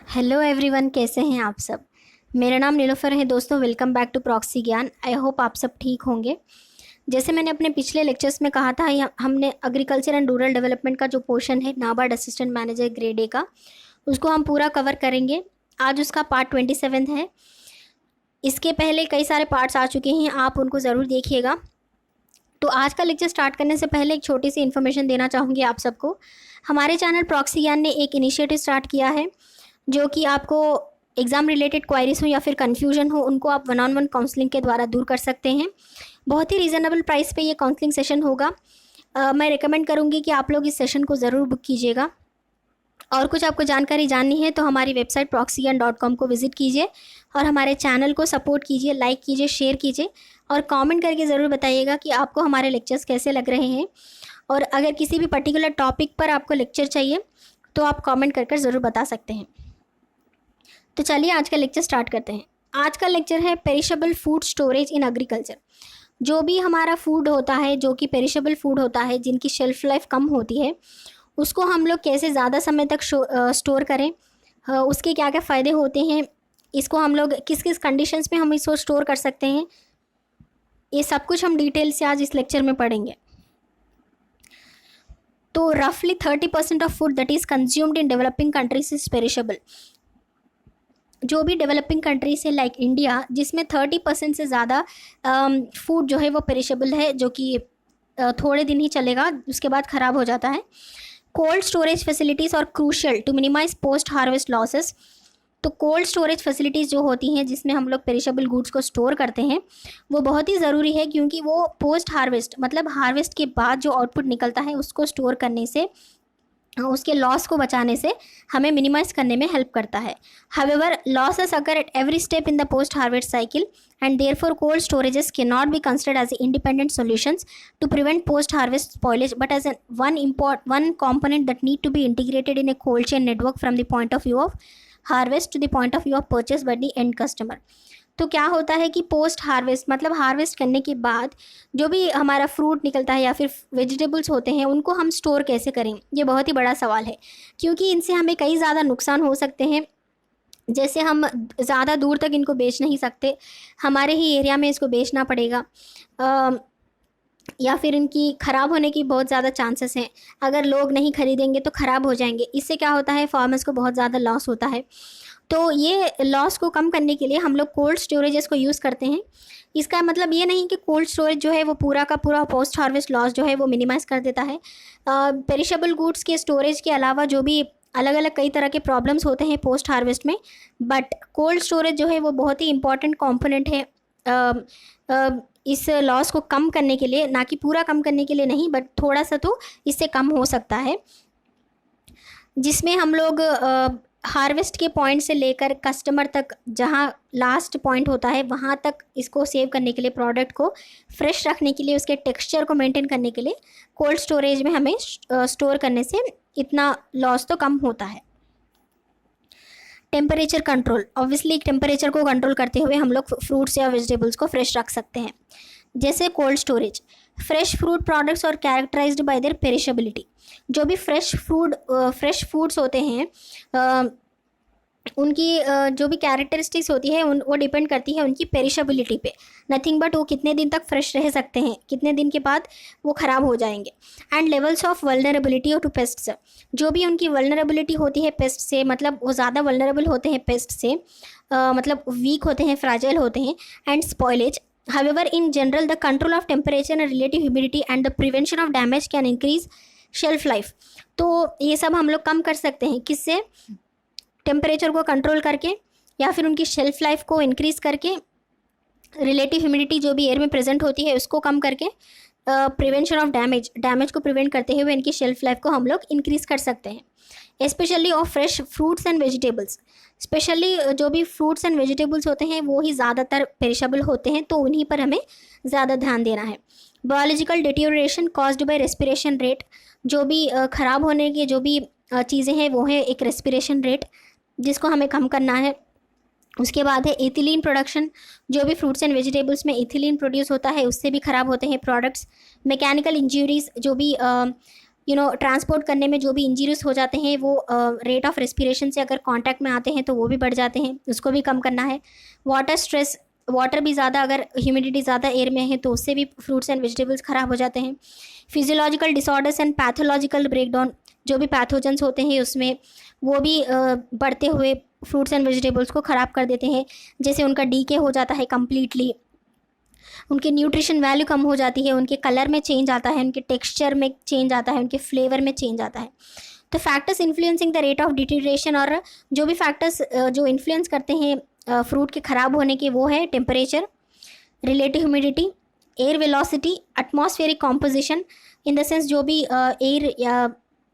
Hello everyone, कैसे हैं आप सब। मेरा नाम नीलोफर है दोस्तों। वेलकम बैक टू प्रॉक्सी ज्ञान। आई होप आप सब ठीक होंगे। जैसे मैंने अपने पिछले लेक्चर्स में कहा था, हमने एग्रीकल्चर एंड रूरल डेवलपमेंट का जो पोर्शन है NABARD assistant manager grade A का, उसको हम पूरा कवर करेंगे। आज उसका पार्ट 27 है। इसके पहले कई सारे पार्ट्स आ चुके हैं, आप उनको ज़रूर देखिएगा। तो आज का लेक्चर स्टार्ट करने से पहले एक छोटी सी इन्फॉर्मेशन देना चाहूँगी आप सबको। हमारे चैनल प्रॉक्सी ज्ञान ने एक इनिशिएटिव स्टार्ट किया है, जो कि आपको एग्ज़ाम रिलेटेड क्वायरीज हो या फिर कन्फ्यूजन हो, उनको आप 1-on-1 काउंसलिंग के द्वारा दूर कर सकते हैं। बहुत ही रीज़नेबल प्राइस पे ये काउंसलिंग सेशन होगा। मैं रिकमेंड करूँगी कि आप लोग इस सेशन को ज़रूर बुक कीजिएगा। और कुछ आपको जानकारी जाननी है तो हमारी वेबसाइट proxygan.com को विज़िट कीजिए और हमारे चैनल को सपोर्ट कीजिए, लाइक कीजिए, शेयर कीजिए और कमेंट करके ज़रूर बताइएगा कि आपको हमारे लेक्चर्स कैसे लग रहे हैं। और अगर किसी भी पर्टिकुलर टॉपिक पर आपको लेक्चर चाहिए तो आप कमेंट कर ज़रूर बता सकते हैं। तो चलिए आज का लेक्चर स्टार्ट करते हैं। आज का लेक्चर है perishable food storage in agriculture. जो भी हमारा फूड होता है, जो कि पेरिशेबल फूड होता है, जिनकी शेल्फ लाइफ कम होती है, उसको हम लोग कैसे ज़्यादा समय तक स्टोर करें, उसके क्या क्या फ़ायदे होते हैं, इसको हम लोग किस किस कंडीशंस में हम इसको स्टोर कर सकते हैं, ये सब कुछ हम डिटेल से आज इस लेक्चर में पढ़ेंगे। तो रफली 30% of food that is consumed in developing countries is perishable. जो भी डेवलपिंग कंट्रीज है लाइक इंडिया, जिसमें 30% से ज़्यादा फूड जो है वो पेरिशेबल है, जो कि थोड़े दिन ही चलेगा, उसके बाद ख़राब हो जाता है। Cold storage facilities are crucial to minimise post harvest losses. तो कोल्ड स्टोरेज फैसिलिटीज़ जो होती हैं, जिसमें हम लोग पेरिशेबल गुड्स को स्टोर करते हैं, वो बहुत ही ज़रूरी है, क्योंकि वो पोस्ट हार्वेस्ट मतलब हार्वेस्ट के बाद जो आउटपुट निकलता है उसको स्टोर करने से, उसके लॉस को बचाने से हमें मिनिमाइज करने में हेल्प करता है। However losses occur at every step in the post harvest cycle and therefore cold storages cannot be considered as independent solutions to prevent post harvest spoilage, but as one component that need to be integrated in a cold chain network from the point of view of harvest to the point of view of purchase by the end customer. तो क्या होता है कि post harvest मतलब harvest करने के बाद जो भी हमारा फ्रूट निकलता है या फिर वेजिटेबल्स होते हैं, उनको हम स्टोर कैसे करें, ये बहुत ही बड़ा सवाल है, क्योंकि इनसे हमें कई ज़्यादा नुकसान हो सकते हैं। जैसे हम ज़्यादा दूर तक इनको बेच नहीं सकते, हमारे ही एरिया में इसको बेचना पड़ेगा, या फिर इनकी ख़राब होने की बहुत ज़्यादा चांसेस हैं। अगर लोग नहीं खरीदेंगे तो ख़राब हो जाएंगे। इससे क्या होता है, फार्मर्स को बहुत ज़्यादा लॉस होता है। तो ये लॉस को कम करने के लिए हम लोग कोल्ड स्टोरेजेस को यूज़ करते हैं। इसका मतलब ये नहीं कि कोल्ड स्टोरेज जो है वो पूरा का पूरा पोस्ट हार्वेस्ट लॉस जो है वो मिनिमाइज़ कर देता है। पेरिशेबल गुड्स के स्टोरेज के अलावा जो भी अलग अलग कई तरह के प्रॉब्लम्स होते हैं पोस्ट हार्वेस्ट में, बट कोल्ड स्टोरेज जो है वो बहुत ही इंपॉर्टेंट कंपोनेंट है इस लॉस को कम करने के लिए, ना कि पूरा कम करने के लिए नहीं, बट थोड़ा सा तो इससे कम हो सकता है, जिसमें हम लोग हार्वेस्ट के पॉइंट से लेकर कस्टमर तक, जहाँ लास्ट पॉइंट होता है वहाँ तक इसको सेव करने के लिए, प्रोडक्ट को फ्रेश रखने के लिए, उसके टेक्सचर को मेंटेन करने के लिए कोल्ड स्टोरेज में हमें स्टोर करने से इतना लॉस तो कम होता है। टेम्परेचर कंट्रोल, ऑब्वियसली टेम्परेचर को कंट्रोल करते हुए हम लोग फ्रूट्स या वेजिटेबल्स को फ्रेश रख सकते हैं। जैसे cold storage, fresh fruit products और कैरेक्टराइज्ड बाय देयर पेरिशेबिलिटी। जो भी फ्रेश फूड्स होते हैं, उनकी जो भी कैरेक्टरिस्टिक्स होती है वो डिपेंड करती है उनकी पेरिशेबिलिटी पे। नथिंग बट वो कितने दिन तक फ्रेश रह सकते हैं, कितने दिन के बाद वो ख़राब हो जाएंगे। And levels of vulnerability to pests, जो भी उनकी वल्नरेबिलिटी होती है पेस्ट से, मतलब वो ज़्यादा वल्नरेबल होते हैं पेस्ट से, मतलब वीक होते हैं, फ्रैजाइल होते हैं। And spoilage, however in general the control of temperature and relative humidity and the prevention of damage can increase shelf life। तो ये सब हम लोग कम कर सकते हैं, किससे, टेम्परेचर को कंट्रोल करके या फिर उनकी शेल्फ लाइफ को इंक्रीज़ करके, रिलेटिव ह्यूमिडिटी जो भी एयर में प्रेजेंट होती है उसको कम करके, प्रिवेंशन ऑफ डैमेज को प्रिवेंट करते हुए इनकी शेल्फ लाइफ को हम लोग इंक्रीज़ कर सकते हैं। Specially of fresh fruits and vegetables, specially जो भी फ्रूट्स एंड वेजिटेबल्स होते हैं वो ही ज़्यादातर पेरिशेबल होते हैं, तो उन्हीं पर हमें ज़्यादा ध्यान देना है। Biological deterioration caused by respiration rate, जो भी ख़राब होने की जो भी चीज़ें हैं वो है एक रेस्पिरेशन रेट, जिसको हमें कम करना है। उसके बाद है इथिलीन प्रोडक्शन, जो भी फ्रूट्स एंड वेजिटेबल्स में इथिलीन प्रोड्यूस होता है उससे भी ख़राब होते हैं प्रोडक्ट्स। मैकेनिकल इंजरीज, जो भी ट्रांसपोर्ट करने में जो भी इंजरीज हो जाते हैं वो रेट ऑफ रेस्पिरेशन से अगर कांटेक्ट में आते हैं तो वो भी बढ़ जाते हैं, उसको भी कम करना है। वाटर स्ट्रेस, वाटर भी ज़्यादा अगर ह्यूमिडिटी ज़्यादा एयर में है तो उससे भी फ्रूट्स एंड वेजिटेबल्स ख़राब हो जाते हैं। Physiological disorders and pathological breakdown, जो भी पैथोजेंस होते हैं उसमें वो भी बढ़ते हुए फ्रूट्स एंड वेजिटेबल्स को ख़राब कर देते हैं। जैसे उनका डीके हो जाता है कम्प्लीटली, उनके न्यूट्रिशन वैल्यू कम हो जाती है, उनके कलर में चेंज आता है, उनके टेक्सचर में चेंज आता है, उनके फ्लेवर में चेंज आता है। तो factors influencing the rate of deterioration, और जो भी फैक्टर्स जो इन्फ्लुएंस करते हैं फ्रूट के ख़राब होने के, वो है temperature, relative humidity, air velocity, atmospheric composition, in the sense जो भी एयर या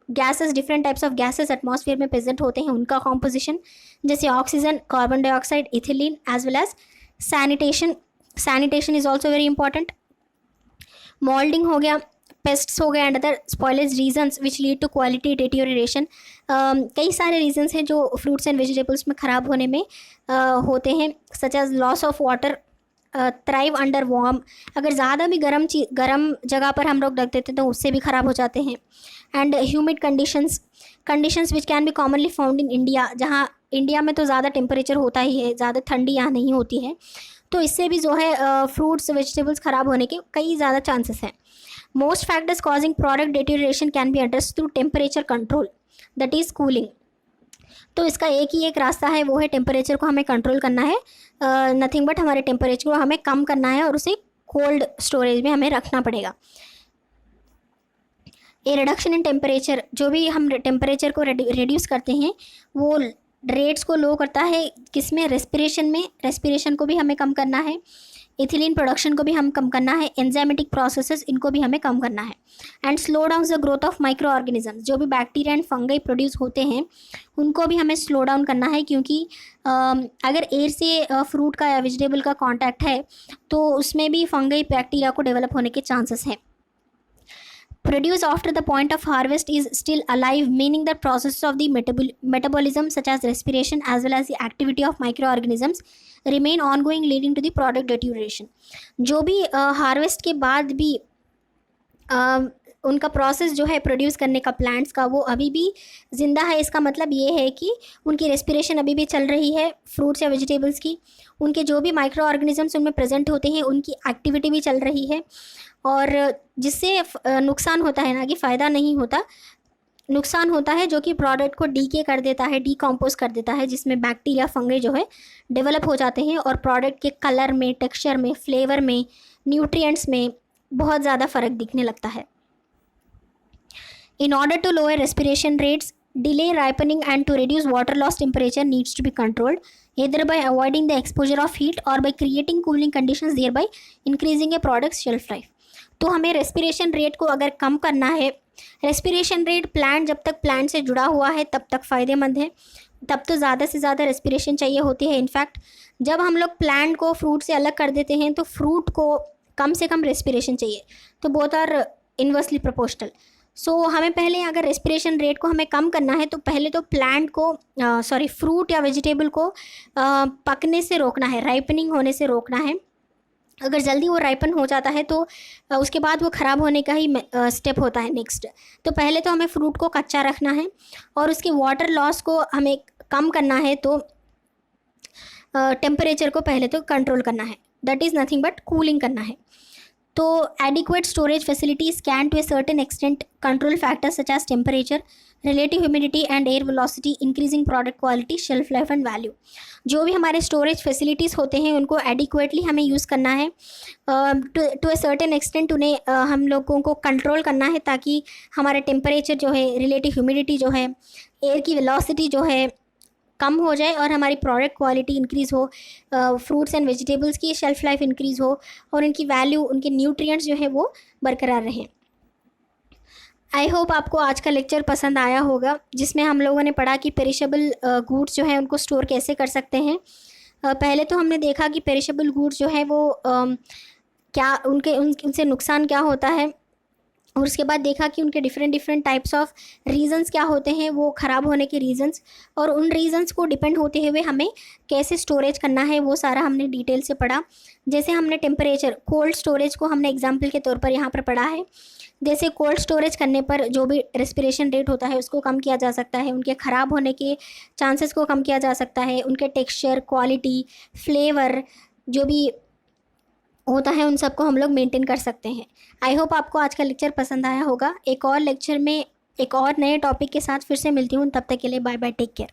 gases, different types of gases atmosphere में प्रेजेंट होते हैं उनका कॉम्पोजिशन, जैसे oxygen, carbon dioxide, ethylene, as well as sanitation is also very important. Moulding हो गया, पेस्ट्स हो गए and other spoilage reasons which lead to quality deterioration. कई सारे रीजन्स हैं जो फ्रूट्स एंड वेजिटेबल्स में ख़राब होने में होते हैं, such as loss of water, thrive under warm, अगर ज़्यादा भी गर्म जगह पर हम लोग रख देते हैं तो उससे भी ख़राब हो जाते हैं। And humid conditions which can be commonly found in India, जहाँ इंडिया में तो ज़्यादा टेम्परेचर होता ही है, ज़्यादा ठंडी यहाँ नहीं होती है, तो इससे भी जो है फ्रूट्स वेजिटेबल्स ख़राब होने के कई ज़्यादा चांसेस हैं। Most factors causing product deterioration can be addressed through temperature control, that is cooling. तो इसका एक रास्ता है, वो है टेम्परेचर को हमें कंट्रोल करना है, नथिंग बट हमारे टेम्परेचर को हमें कम करना है और उसे कोल्ड स्टोरेज में हमें रखना पड़ेगा। ए रिडक्शन इन टेम्परेचर, जो भी हम टेम्परेचर को रिड्यूस करते हैं वो रेट्स को लो करता है, किसमें, रेस्पिरेशन में, रेस्पिरेशन को भी हमें कम करना है, इथिलीन प्रोडक्शन को भी हम कम करना है, एंजाइमेटिक प्रोसेसेस इनको भी हमें कम करना है, and slow down the growth of micro organisms, जो भी बैक्टीरिया एंड फंगाई प्रोड्यूस होते हैं उनको भी हमें स्लो डाउन करना है, क्योंकि अगर एयर से फ्रूट का या वेजिटेबल का कॉन्टैक्ट है तो उसमें भी फंगाई बैक्टीरिया को डेवलप होने के चांसेस हैं। Produce after the point of harvest is still alive, meaning that processes of the metabolism such as respiration as well as the activity of microorganisms remain ongoing, leading to the product deterioration. जो भी harvest के बाद भी उनका process जो है produce करने का प्लांट्स का, वो अभी भी ज़िंदा है। इसका मतलब ये है कि उनकी रेस्पिरेशन अभी भी चल रही है फ्रूट्स या वेजिटेबल्स की, उनके जो भी माइक्रो ऑर्गेनिजम्स उनमें प्रेजेंट होते हैं उनकी एक्टिविटी भी चल रही है, और जिससे नुकसान होता है ना कि फ़ायदा नहीं होता, नुकसान होता है जो कि प्रोडक्ट को डीके कर देता है, डीकम्पोज कर देता है, जिसमें बैक्टीरिया फंगई जो है डेवलप हो जाते हैं और प्रोडक्ट के कलर में, टेक्सचर में, फ्लेवर में, न्यूट्रिएंट्स में बहुत ज़्यादा फ़र्क दिखने लगता है। In order to lower respiration rates, delay ripening and to reduce water loss, temperature needs to be controlled, either by avoiding the exposure of heat or by creating cooling conditions, thereby increasing a product's shelf life. तो हमें respiration rate को अगर कम करना है, respiration rate plant जब तक plant से जुड़ा हुआ है तब तक फ़ायदेमंद है, तब तो ज़्यादा से ज़्यादा रेस्पिरेशन चाहिए होती है। इनफैक्ट जब हम लोग प्लांट को फ्रूट से अलग कर देते हैं तो फ्रूट को कम से कम रेस्पिरेशन चाहिए, तो बोथ आर इन्वर्सली प्रोपोर्शनल। सो हमें पहले अगर रेस्पिरेशन रेट को हमें कम करना है तो पहले तो प्लांट को फ्रूट या वेजिटेबल को पकने से रोकना है, राइपनिंग होने से रोकना है। अगर जल्दी वो राइपन हो जाता है तो उसके बाद वो ख़राब होने का ही स्टेप होता है नेक्स्ट। तो पहले तो हमें फ्रूट को कच्चा रखना है और उसके वाटर लॉस को हमें कम करना है, तो टेम्परेचर को पहले तो कंट्रोल करना है, that is nothing but cooling करना है। तो adequate storage facilities can to a certain extent control factors such as temperature, relative humidity and air velocity, increasing product quality, shelf life and value. जो भी हमारे storage facilities होते हैं उनको adequately हमें यूज़ करना है, टू ए सर्टेन एक्सटेंट उन्हें हम लोगों को कंट्रोल करना है, ताकि हमारा टेम्परेचर जो है, रिलेटिव ह्यूमिडिटी जो है, एयर की वेलोसिटी जो है कम हो जाए और हमारी प्रोडक्ट क्वालिटी इंक्रीज़ हो, फ्रूट्स एंड वेजिटेबल्स की शेल्फ लाइफ इंक्रीज़ हो और उनकी वैल्यू, उनके न्यूट्रिएंट्स जो है वो बरकरार रहें। आई होप आपको आज का लेक्चर पसंद आया होगा, जिसमें हम लोगों ने पढ़ा कि पेरिशेबल गुड्स जो है उनको स्टोर कैसे कर सकते हैं। पहले तो हमने देखा कि पेरिशेबल गुड्स जो है वो क्या उनसे नुकसान क्या होता है, और उसके बाद देखा कि उनके different different types of reasons क्या होते हैं, वो ख़राब होने के रीजंस, और उन रीजंस को डिपेंड होते हुए हमें कैसे स्टोरेज करना है वो सारा हमने डिटेल से पढ़ा। जैसे हमने टेम्परेचर, कोल्ड स्टोरेज को हमने एग्जाम्पल के तौर पर यहाँ पर पढ़ा है। जैसे कोल्ड स्टोरेज करने पर जो भी रेस्पिरेशन रेट होता है उसको कम किया जा सकता है, उनके ख़राब होने के चांसेस को कम किया जा सकता है, उनके टेक्सचर, क्वालिटी, फ्लेवर जो भी होता है उन सबको हम लोग मेंटेन कर सकते हैं। आई होप आपको आज का लेक्चर पसंद आया होगा। एक और लेक्चर में एक और नए टॉपिक के साथ फिर से मिलती हूँ, तब तक के लिए बाय बाय, टेक केयर।